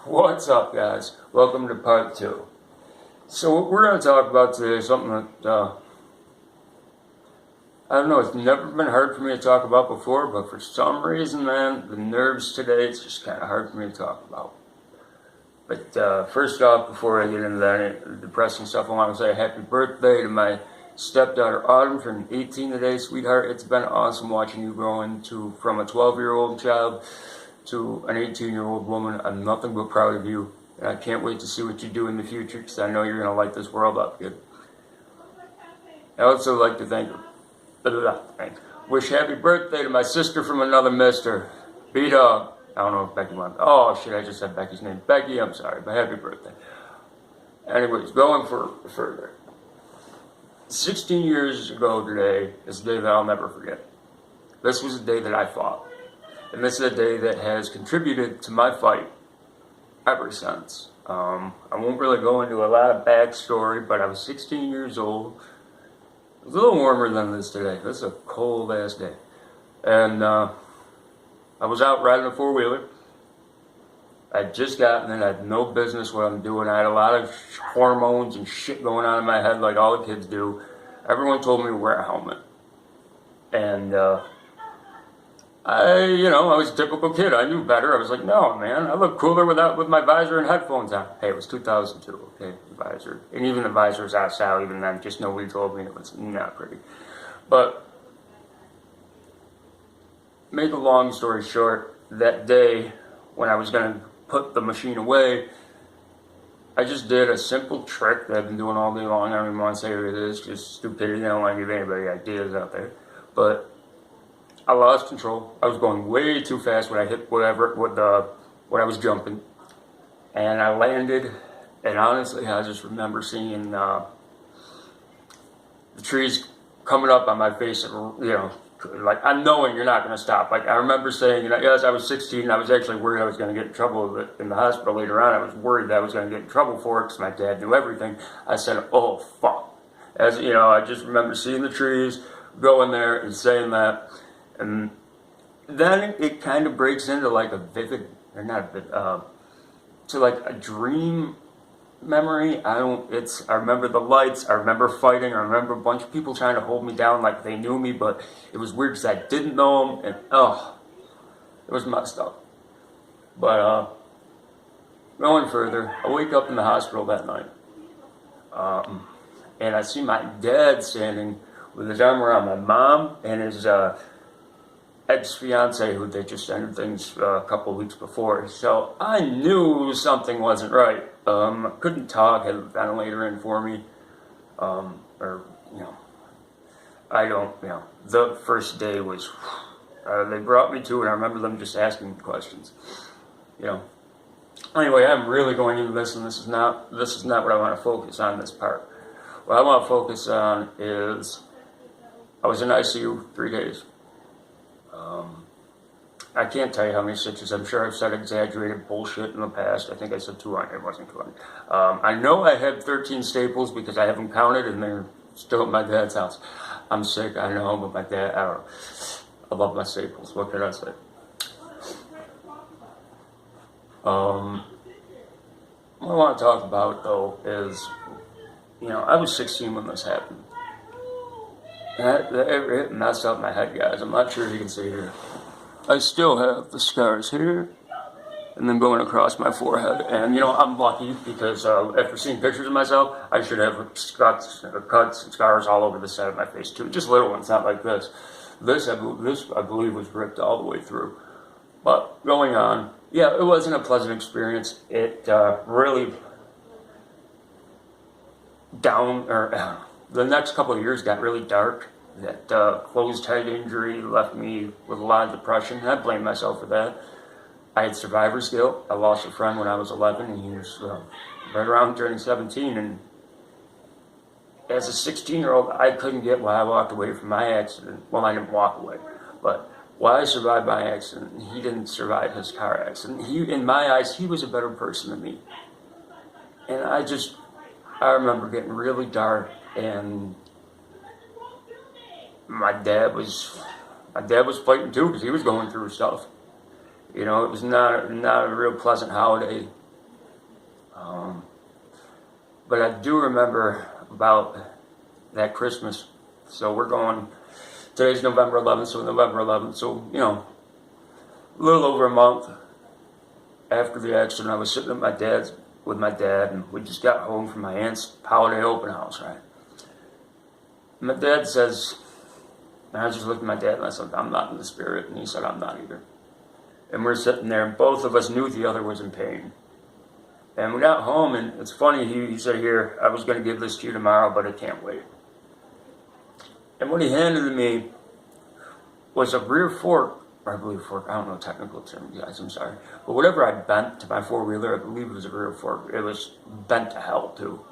What's up, guys? Welcome to part two. So, what we're going to talk about today is something that, I don't know, it's never been hard for me to talk about before, but for some reason, man, the nerves today, it's just kind of hard for me to talk about. But first off, before I get into that depressing stuff, I want to say happy birthday to my stepdaughter Autumn for an 18 today, sweetheart. It's been awesome watching you grow from a 12-year-old child to an 18-year-old woman. I'm nothing but proud of you, and I can't wait to see what you do in the future, because I know you're going to light this world up, kid. I also like to wish happy birthday to my sister from another mister, B-Dog. I don't know if Becky wants. Oh shit, I just said Becky's name. Becky, I'm sorry, but happy birthday. Anyways, going further. 16 years ago today is a day that I'll never forget. This was a day that I fought. And this is a day that has contributed to my fight ever since. I won't really go into a lot of backstory, but I was 16 years old. It was a little warmer than this today. This is a cold ass day. And I was out riding a four-wheeler. I'd just gotten it. I had no business what I'm doing. I had a lot of hormones and shit going on in my head like all the kids do. Everyone told me to wear a helmet. And I was a typical kid. I knew better. I was like, no, man, I look cooler with my visor and headphones on. Hey, it was 2002, okay, the visor. And even the visor was out of style even then. Just nobody told me it was not pretty. But make a long story short, that day when I was going to put the machine away, I just did a simple trick that I've been doing all day long. I don't even want to say what it is, just stupidity. I don't want to give anybody ideas out there. But I lost control. I was going way too fast when I hit what I was jumping. And I landed, and honestly, I just remember seeing the trees coming up on my face, and, like, I'm knowing you're not going to stop. Like, I remember saying, yes, I was 16, I was actually worried I was going to get in trouble in the hospital later on. I was worried that I was going to get in trouble for it because my dad knew everything. I said, oh, fuck. I just remember seeing the trees, going there and saying that. And then it kind of breaks into like a vivid, or not a vivid, to like a dream memory. I remember the lights, I remember fighting, I remember a bunch of people trying to hold me down like they knew me, but it was weird because I didn't know them, and it was messed up. But going further, I wake up in the hospital that night, and I see my dad standing with his arm around my mom and his ex-fiance, who they just ended things a couple of weeks before. So I knew something wasn't right. Couldn't talk, had a ventilator in for me. The first day was, they brought me to it, and I remember them just asking me questions. Anyway, I'm really going into this, and this is not what I want to focus on this part. What I want to focus on is, I was in ICU 3 days. I can't tell you how many stitches. I'm sure I've said exaggerated bullshit in the past. I think I said 200. It wasn't 200. I know I had 13 staples because I haven't counted, and they're still at my dad's house. I'm sick, I know, but my dad, I don't know. I love my staples. What can I say? What I want to talk about, though, is, I was 16 when this happened. And it messed up my head, guys. I'm not sure if you can see here. I still have the scars here, and then going across my forehead. And, I'm lucky because after seeing pictures of myself, I should have cuts and scars all over the side of my face, too. Just little ones, not like this. This, I believe, was ripped all the way through. But going on, yeah, it wasn't a pleasant experience. It really the next couple of years got really dark. That closed head injury left me with a lot of depression, and I blame myself for that. I had survivor's guilt. I lost a friend when I was 11, and he was right around turning 17, and as a 16-year-old, I couldn't get why I walked away from my accident. Well, I didn't walk away, but why I survived my accident, and he didn't survive his car accident. In my eyes, he was a better person than me. And I remember getting really dark, and my dad was fighting too because he was going through stuff. It was not a real pleasant holiday But I do remember about that Christmas. So we're going, today's November 11th, so November 11th, so, you know, a little over a month after the accident, I was sitting with my dad, and we just got home from my aunt's holiday open house, right? And my dad says, and I just looked at my dad and I said, I'm not in the spirit, and he said, I'm not either. And we're sitting there, and both of us knew the other was in pain. And we got home, and it's funny, he said, here, I was going to give this to you tomorrow, but I can't wait. And what he handed to me was a rear fork, or I believe fork, I don't know technical terms, guys, I'm sorry. But whatever I bent to my four-wheeler, I believe it was a rear fork. It was bent to hell, too.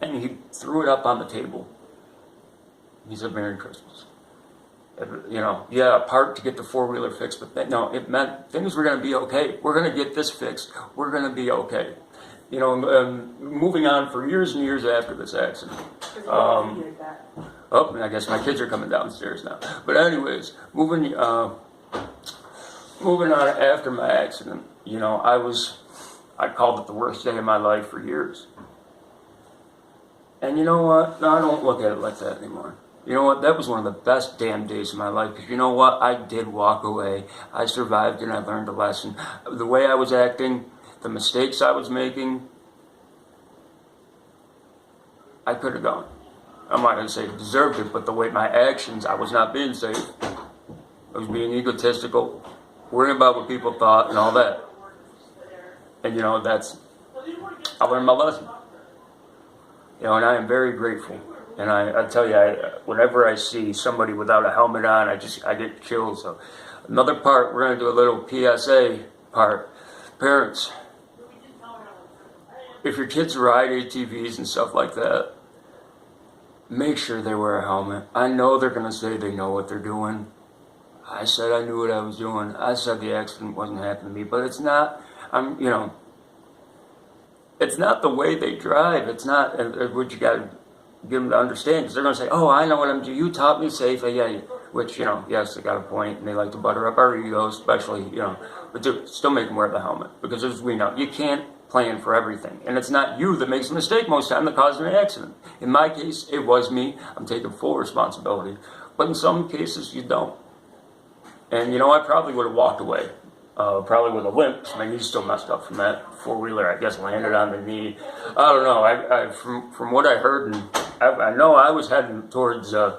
And he threw it up on the table. He said, Merry Christmas. You know, yeah, a part to get the four-wheeler fixed, but no, it meant things were going to be okay. We're going to get this fixed. We're going to be okay. You know, moving on for years and years after this accident. Oh, I guess my kids are coming downstairs now. But anyways, moving on after my accident, you know, I called it the worst day of my life for years. And you know what? No, I don't look at it like that anymore. You know what? That was one of the best damn days of my life. Because you know what? I did walk away. I survived and I learned a lesson. The way I was acting, the mistakes I was making, I could have gone. I'm not going to say deserved it, but the way my actions, I was not being safe. I was being egotistical, worrying about what people thought and all that. And you know, I learned my lesson. You know, and I am very grateful. And I tell you, whenever I see somebody without a helmet on, I get chills. So another part, we're going to do a little PSA part. Parents, if your kids ride ATVs and stuff like that, make sure they wear a helmet. I know they're going to say they know what they're doing. I said I knew what I was doing. I said the accident wasn't happening to me, but it's not. You know, it's not the way they drive. It's not what you got to give them to understand, because they're going to say, oh, I know what I'm doing. You taught me safe. Yeah, which, you know, yes, they got a point, and they like to butter up our egos, especially, you know, but still make them wear the helmet, because as we know, you can't plan for everything, and it's not you that makes a mistake most of the time that causes an accident. In my case, it was me. I'm taking full responsibility, but in some cases, you don't. And, you know, I probably would have walked away, probably with a limp, because my knee's still messed up from that four-wheeler, I guess, landed on the knee. I don't know. From what I heard, and I know I was heading towards, I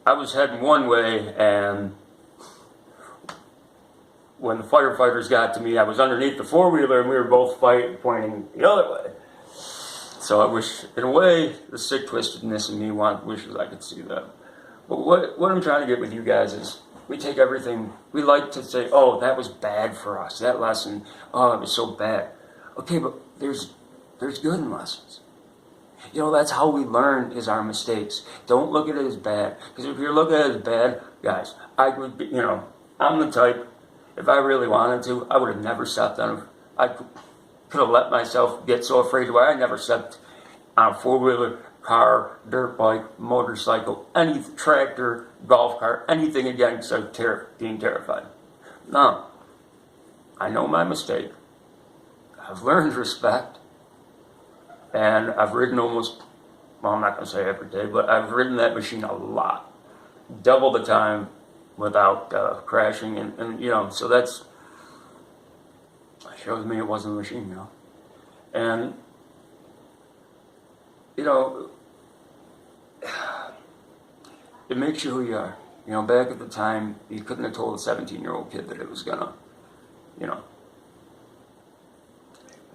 was heading one way, and when the firefighters got to me, I was underneath the four-wheeler, and we were both pointing the other way. So I wish, in a way, the sick twistedness in me wishes I could see that. But what I'm trying to get with you guys is, we take everything, we like to say, oh, that was bad for us, that lesson, oh, it was so bad. Okay, but there's good in lessons. You know, that's how we learn, is our mistakes. Don't look at it as bad, because if you're looking at it as bad, guys, I would be, you know, I'm the type, if I really wanted to, I would have never stepped on, I could have let myself get so afraid where I never stepped on a four-wheeler, car, dirt bike, motorcycle, any tractor, golf cart, anything again except being terrified. No. I know my mistake. I've learned respect. And I've ridden almost, well, I'm not going to say every day, but I've ridden that machine a lot. Double the time without crashing. And, you know, so that shows me it wasn't a machine, you know. And, you know, it makes you who you are. You know, back at the time, you couldn't have told a 17-year-old kid that it was gonna, you know,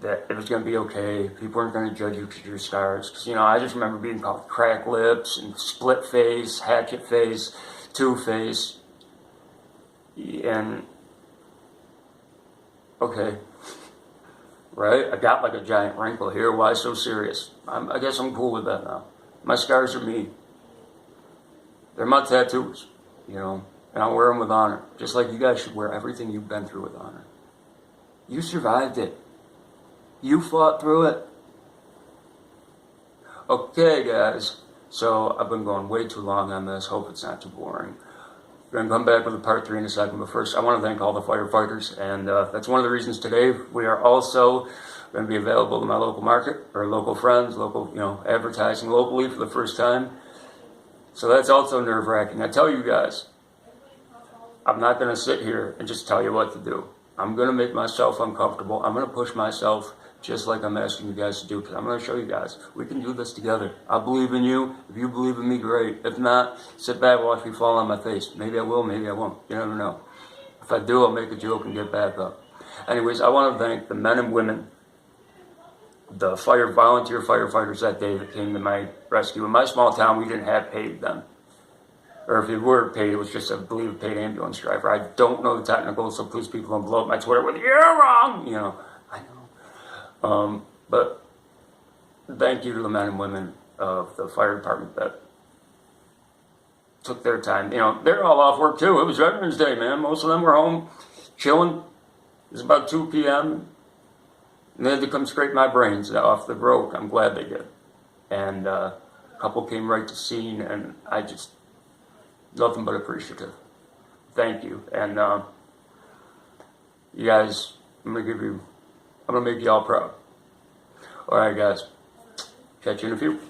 that it was gonna be okay. People weren't gonna judge you because of your scars. Because, you know, I just remember being called cracked lips and split face, hatchet face, two-face. And, okay, right? I got like a giant wrinkle here. Why so serious? I guess I'm cool with that now. My scars are me. They're my tattoos, you know, and I wear them with honor. Just like you guys should wear everything you've been through with honor. You survived it. You fought through it. Okay, guys. So I've been going way too long on this. Hope it's not too boring. Going to come back with a part 3 in a second, but first I want to thank all the firefighters, and that's one of the reasons today we are also going to be available to my local market, or local friends, local, advertising locally for the first time. So that's also nerve-wracking. I tell you guys, I'm not going to sit here and just tell you what to do. I'm going to make myself uncomfortable. I'm going to push myself just like I'm asking you guys to do, because I'm going to show you guys we can do this together. I believe in you. If you believe in me, great. If not, sit back, watch me fall on my face. Maybe I will, maybe I won't. You never know. If I do, I'll make a joke and get back up. Anyways, I want to thank the men and women, the volunteer firefighters that day that came to my rescue. In my small town, we didn't have paid then. Or if you were paid, it was just, I believe, a paid ambulance driver. I don't know the technicals, so please people don't blow up my Twitter with, "You're wrong!" I know. But thank you to the men and women of the fire department that took their time. They're all off work too. It was Veterans Day, man. Most of them were home chilling. It was about 2 p.m. And they had to come scrape my brains off the road. I'm glad they did. And a couple came right to scene, and I just, nothing but appreciative. Thank you. And you guys, I'm gonna make you all proud. All right, guys. Catch you in a few.